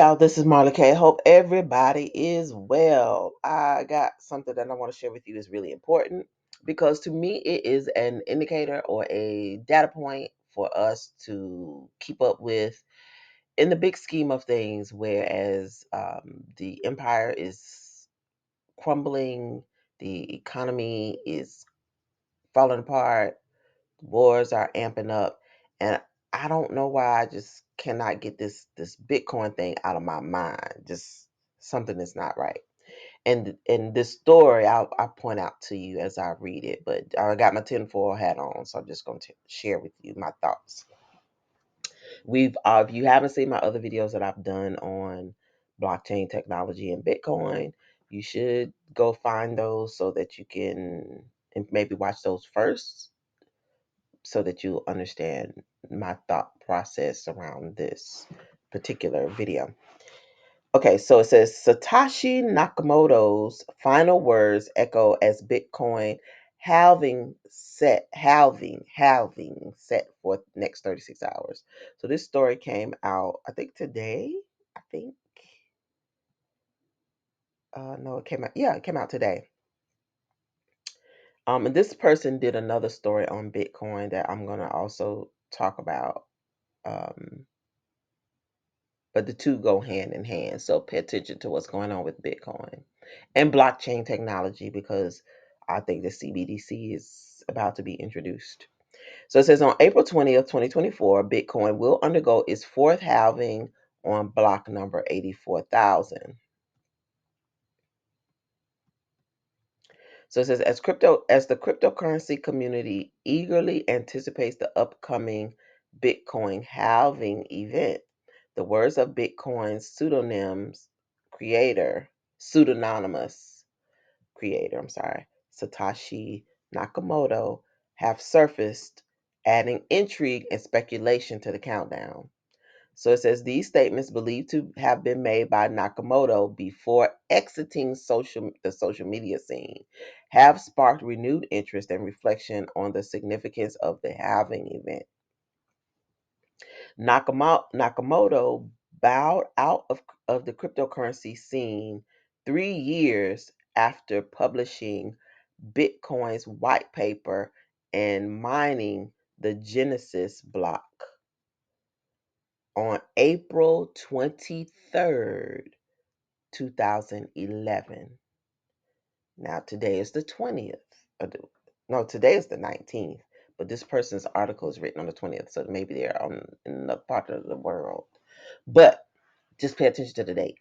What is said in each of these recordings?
y'all, this is Marla K. Hope everybody is well. I got something that I want to share with you is really important because to me it is an indicator or a data point for us to keep up with in the big scheme of things, whereas the empire is crumbling, the economy is falling apart, wars are amping up, and I don't know why I just cannot get this Bitcoin thing out of my mind. Just something is not right. And in this story, I'll point out to you as I read it. But I got my tinfoil hat on, so I'm just going to share with you my thoughts. If you haven't seen my other videos that I've done on blockchain technology and Bitcoin, you should go find those so that you can and maybe watch those first so that you understand my thought process around this particular video. Okay, so it says Satoshi Nakamoto's final words echo as Bitcoin halving set for next 36 hours. So this story came out, I think today. I think no, it came out. Yeah, it came out today. And this person did another story on Bitcoin that I'm gonna also talk about. Um, but the two go hand in hand. So pay attention to what's going on with Bitcoin and blockchain technology because I think the CBDC is about to be introduced. So it says on April 20th, 2024, Bitcoin will undergo its fourth halving on block number 84,000. So it says as the cryptocurrency community eagerly anticipates the upcoming Bitcoin halving event, the words of Bitcoin's pseudonymous creator, Satoshi Nakamoto, have surfaced, adding intrigue and speculation to the countdown. So it says these statements believed to have been made by Nakamoto before exiting the social media scene have sparked renewed interest and reflection on the significance of the halving event. Nakamoto bowed out of the cryptocurrency scene 3 years after publishing Bitcoin's white paper and mining the Genesis block on April 23rd, 2011. Now, today is the 20th. No, today is the 19th, but this person's article is written on the 20th, so maybe they're in another part of the world. But just pay attention to the date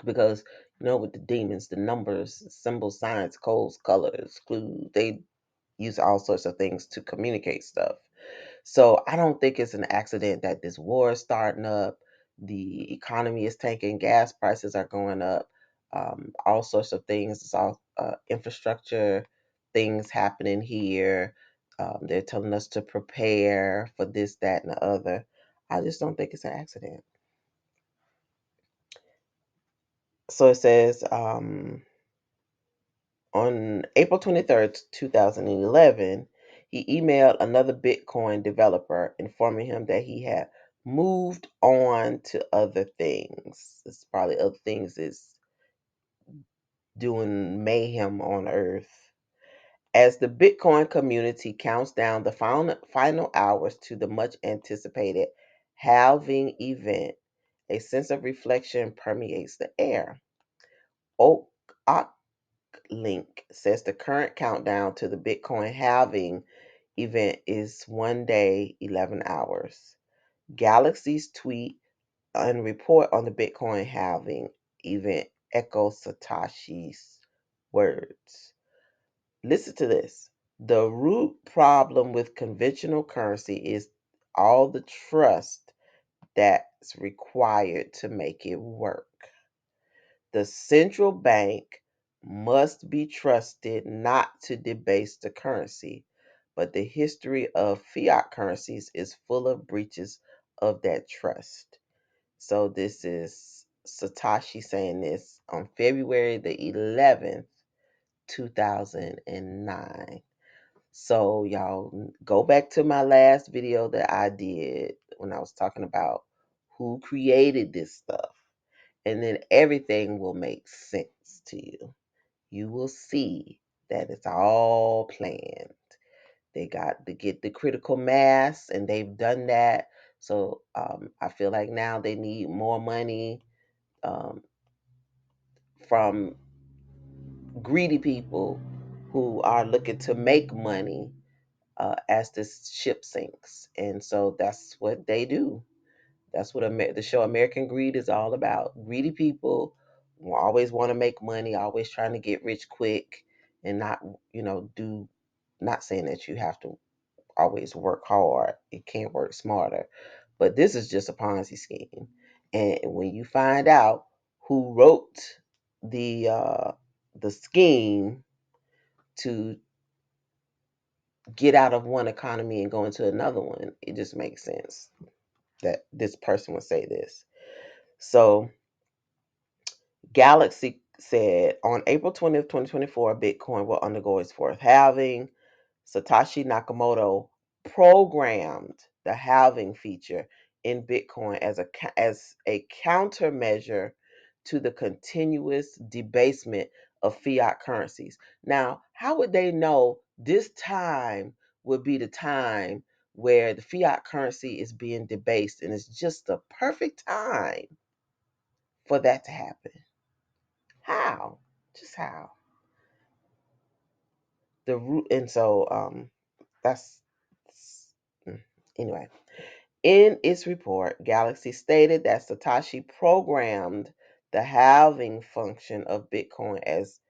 because, with the demons, the numbers, symbols, signs, codes, colors, clues, they use all sorts of things to communicate stuff. So I don't think it's an accident that this war is starting up. The economy is tanking. Gas prices are going up. All sorts of things. It's all infrastructure things happening here. They're telling us to prepare for this, that, and the other. I just don't think it's an accident. So it says on April 23rd, 2011, he emailed another Bitcoin developer informing him that he had moved on to other things. It's probably other things is doing mayhem on Earth. As the Bitcoin community counts down the final hours to the much anticipated halving event, a sense of reflection permeates the air. Oak Link says the current countdown to the Bitcoin halving event is 1 day, 11 hours. Galaxy's tweet and report on the Bitcoin halving event echo Satoshi's words. Listen to this. The root problem with conventional currency is all the trust that's required to make it work. The central bank must be trusted not to debase the currency, but the history of fiat currencies is full of breaches of that trust. So this is Satoshi saying this on February the 11th, 2009. So y'all go back to my last video that I did when I was talking about who created this stuff. and then everything will make sense to you. You will see that it's all planned. They got to get the critical mass, and they've done that. So I feel like now they need more money um, from greedy people who are looking to make money as this ship sinks. And so that's what they do. That's what the show American Greed is all about. Greedy people always want to make money, always trying to get rich quick, and not, do, not saying that you have to always work hard. It can't work smarter. But this is just a Ponzi scheme. And when you find out who wrote the scheme to get out of one economy and go into another one, it just makes sense that this person would say this. So Galaxy said on April 20th, 2024, Bitcoin will undergo its fourth halving. Satoshi Nakamoto programmed the halving feature in Bitcoin as a countermeasure to the continuous debasement of fiat currencies. Now, how would they know this time would be the time where the fiat currency is being debased, and it's just the perfect time for that to happen? How? Just how? The root, and so that's mm, anyway. In its report, Galaxy stated that Satoshi programmed the halving function of Bitcoin as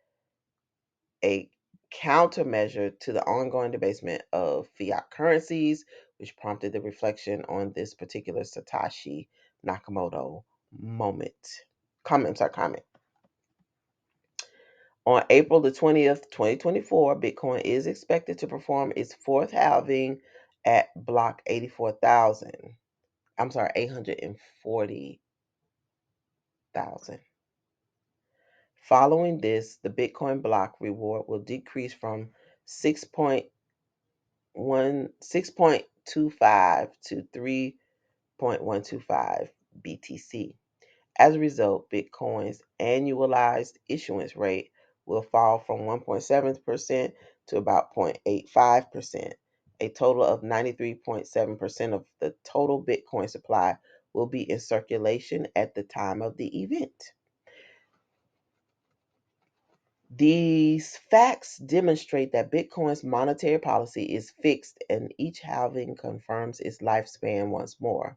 a countermeasure to the ongoing debasement of fiat currencies, which prompted the reflection on this particular Satoshi Nakamoto comment. On April the 20th, 2024, Bitcoin is expected to perform its fourth halving at block 84,000. I'm sorry, 840,000. Following this, the Bitcoin block reward will decrease from 6.25 to 3.125 BTC. As a result, Bitcoin's annualized issuance rate will fall from 1.7% to about 0.85%. A total of 93.7% of the total Bitcoin supply will be in circulation at the time of the event. These facts demonstrate that Bitcoin's monetary policy is fixed, and each halving confirms its lifespan once more.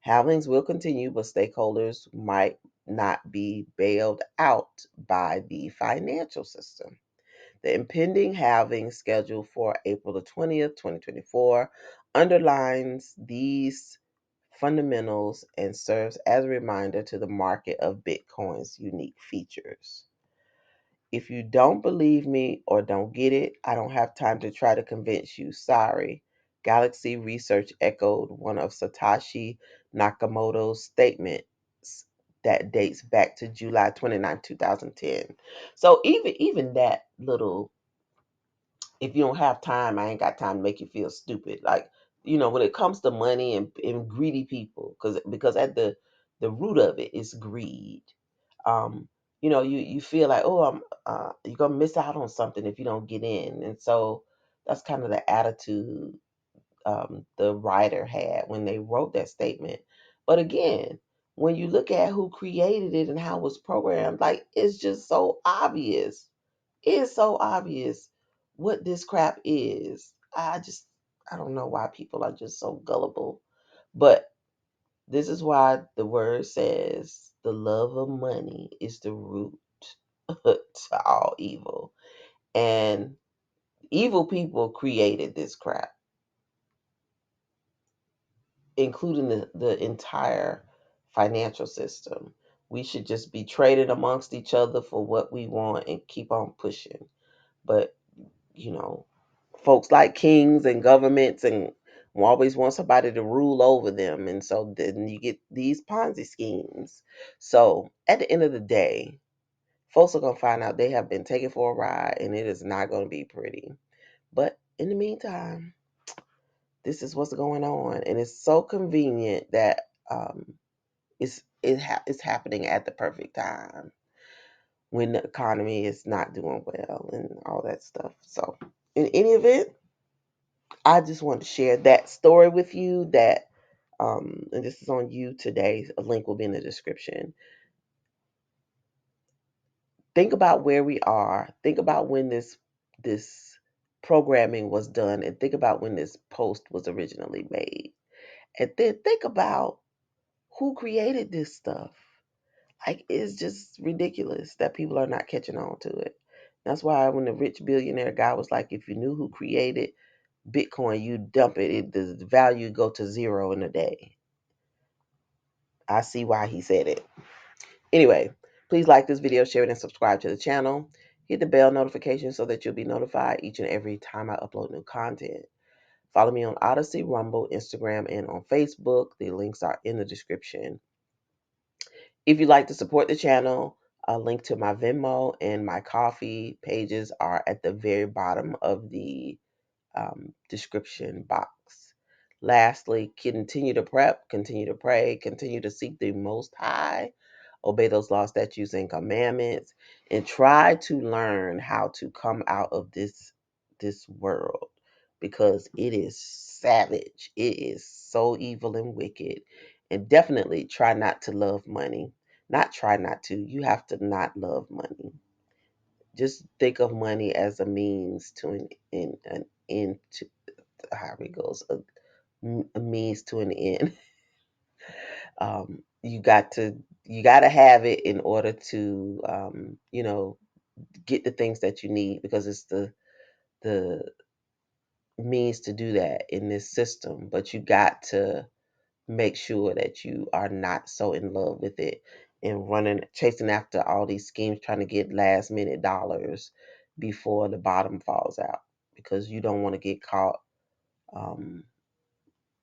Halvings will continue, but stakeholders might not be bailed out by the financial system. The impending halving scheduled for April the 20th, 2024 underlines these fundamentals and serves as a reminder to the market of Bitcoin's unique features. If you don't believe me or don't get it, I don't have time to try to convince you. Sorry. Galaxy Research echoed one of Satoshi Nakamoto's statements that dates back to July 29, 2010. So even that little, if you don't have time, I ain't got time to make you feel stupid. Like, when it comes to money and greedy people, because at the root of it is greed. Um, you feel like, oh, you're gonna miss out on something if you don't get in, and so that's kind of the attitude the writer had when they wrote that statement. But again, when you look at who created it and how it was programmed, like, it's just so obvious. It's so obvious what this crap is. I don't know why people are just so gullible. But this is why the word says the love of money is the root to all evil. And evil people created this crap, including the entire financial system. We should just be trading amongst each other for what we want and keep on pushing. But, you know, folks like kings and governments and always want somebody to rule over them. And so then you get these Ponzi schemes. So at the end of the day, folks are going to find out they have been taken for a ride, and it is not going to be pretty. But in the meantime, this is what's going on. And it's so convenient that it's it's happening at the perfect time when the economy is not doing well and all that stuff. So, in any event, I just want to share that story with you. And this is on you today. A link will be in the description. Think about where we are. Think about when this programming was done, and think about when this post was originally made, and then think about who created this stuff. Like, it's just ridiculous that people are not catching on to it. That's why when the rich billionaire guy was like, if you knew who created Bitcoin, you dump the value go to zero in a day. I see why he said it. Anyway, please like this video, share it, and subscribe to the channel. Hit the bell notification so that you'll be notified each and every time I upload new content. Follow me on Odyssey, Rumble, Instagram, and on Facebook. The links are in the description. If you'd like to support the channel, a link to my Venmo and my coffee pages are at the very bottom of the description box. Lastly, continue to prep, continue to pray, continue to seek the Most High, obey those laws, statutes, and commandments, and try to learn how to come out of this world, because it is savage. It is so evil and wicked. And definitely try not to love money. Not try not to. You have to not love money. Just think of money as a means to an end to, how it goes, a means to an end. You got to have it in order to get the things that you need, because it's the means to do that in this system. But you got to make sure that you are not so in love with it and running chasing after all these schemes, trying to get last minute dollars before the bottom falls out, because you don't want to get caught um,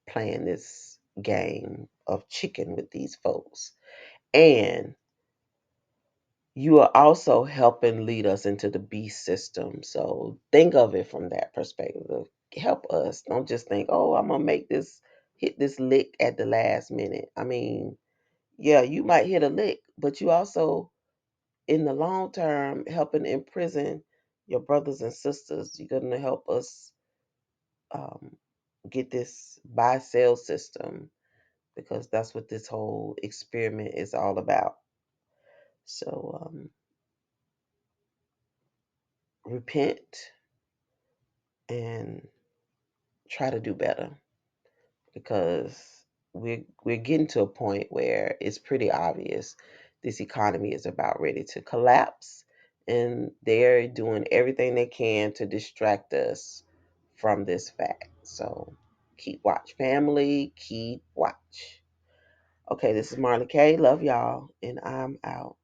playing this game of chicken with these folks. And you are also helping lead us into the beast system. So think of it from that perspective. Help us. Don't just think, oh, I'm going to hit this lick at the last minute. I mean, yeah, you might hit a lick, but you also, in the long term, helping imprison your brothers and sisters. You're going to help us um, get this buy sell system, because that's what this whole experiment is all about. So repent and try to do better, because we're getting to a point where it's pretty obvious this economy is about ready to collapse, and they're doing everything they can to distract us from this fact. So keep watch, family. Keep watch. Okay, this is Marley K. Love y'all, and I'm out.